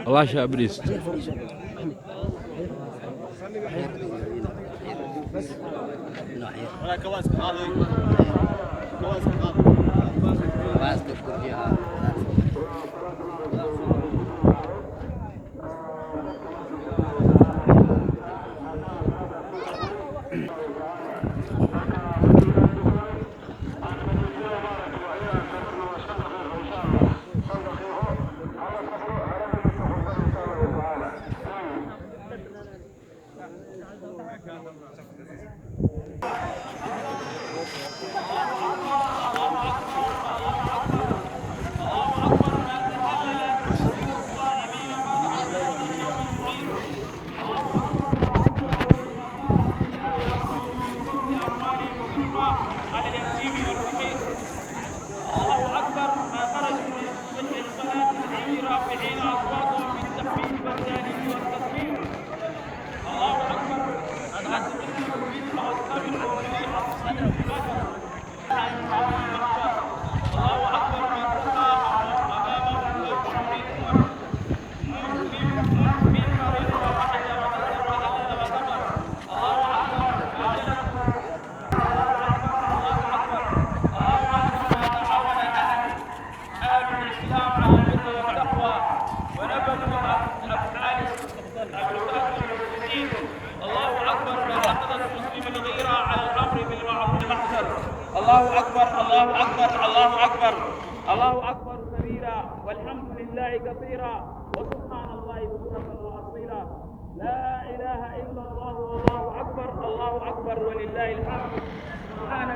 الله شابريست الله أكبر الله أكبر الله أكبر الله أكبر كبيرا والحمد لله كثيرا وسبحان الله بكرة وأصيلا لا إله إلا الله والله أكبر الله أكبر ولله الحمد سبحان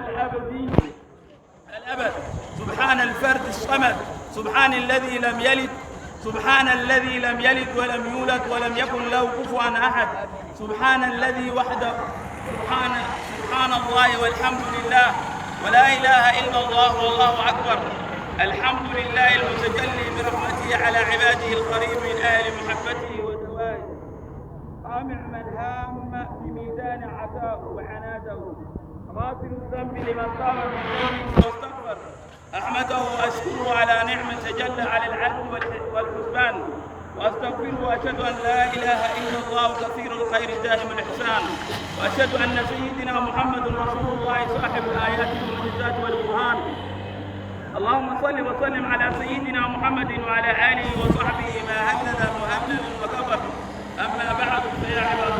الأبد سبحان الفرد الصمد سبحان الذي لم يلد سبحان الذي لم يلد ولم يولد ولم يكن له كفوا أحد سبحان الذي وحده سبحان الله والحمد لله ولا إله إلا الله والله أكبر الحمد لله المتجلي برحمته على عباده القريب من أهل محبته ودوائه قامع من هام في ميدان عتاه وعناده غافل الذنب لمن قام بالذنب واستغفر أحمده وأشكره على نعمة تجلى على العدل والحسبان واستغفره واشهد ان لا اله الا الله كثير الخير دائم الاحسان واشهد ان سيدنا محمد رسول الله صاحب الايات والمعجزات والبرهان اللهم صل وسلم على سيدنا محمد وعلى اله وصحبه ما هلل مهلل وكبر اما بعد فيا عباد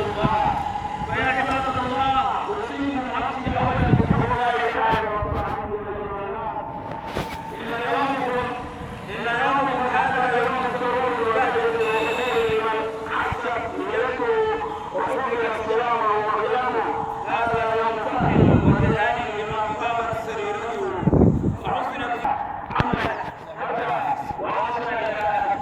الله اوصيكم نفسي اولا بتقوى الله تعالى وطاعته إلا يومكم هذا يوم السرور هذا يوم فرح وجهاد لمن قامت سريرته وحسنت عمله وحسن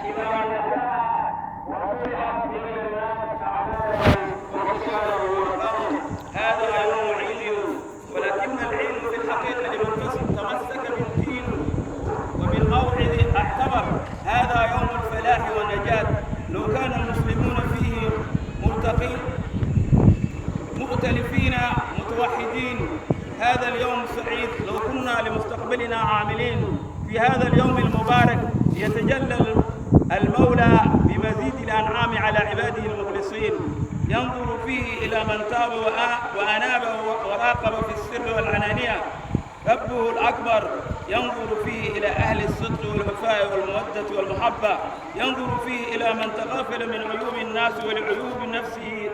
إذا نجاح ورفعت إلى الناس أعماله وبشاره وفرحه هذا يوم عيد ولكن العيد في الحقيقة لمن تمسك بالدين وبالموعظ اعتبر هذا يوم الفلاح والنجاة لو كان المسلمون فيه مرتقين مؤتلفين متوحدين هذا اليوم السعيد لو كنا لمستقبلنا عاملين في هذا اليوم المبارك يتجلى المولى بمزيد الأنعام على عباده المخلصين ينظر فيه إلى من تاب وأناب وراقب في السر والعلانية ربه الأكبر ينظر فيه إلى أهل الصدق والوفاء والمودة والمحبة ينظر فيه إلى من تغافل من عيوب الناس ولعيوب نفسه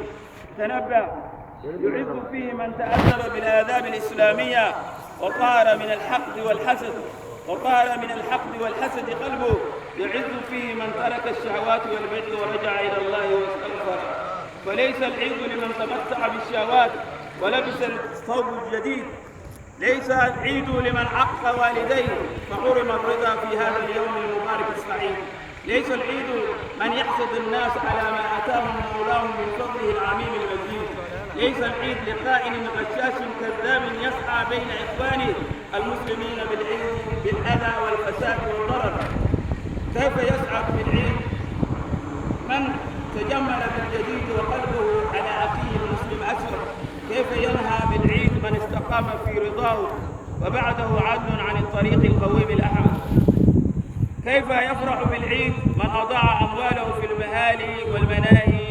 تنبأ يعز فيه من تأثر بالآداب الإسلامية وطار من الحقد والحسد قلبه يعز فيه من ترك الشهوات والبدع ورجع إلى الله واستغفر فليس العيد لمن تمتع بالشهوات ولبس الثوب الجديد ليس العيد لمن عق والديه فحرم الرضا في هذا اليوم المبارك السعيد ليس العيد من يحسد الناس على ما آتاهم مولاهم من فضله العميم المجيد ليس العيد لخائن غشاش كذاب يسعى بين إخوانه المسلمين بالأذى والفساد والضرر كيف يسعد بالعيد من تجمل بالجديد وقلبه على أخيه المسلم أسود كيف ينهى بالعيد من استقام في رضاه وبعده عدل عن الطريق القويم الأحمد. كيف يفرح بالعيد من أضاع أمواله في المهالي والمناهي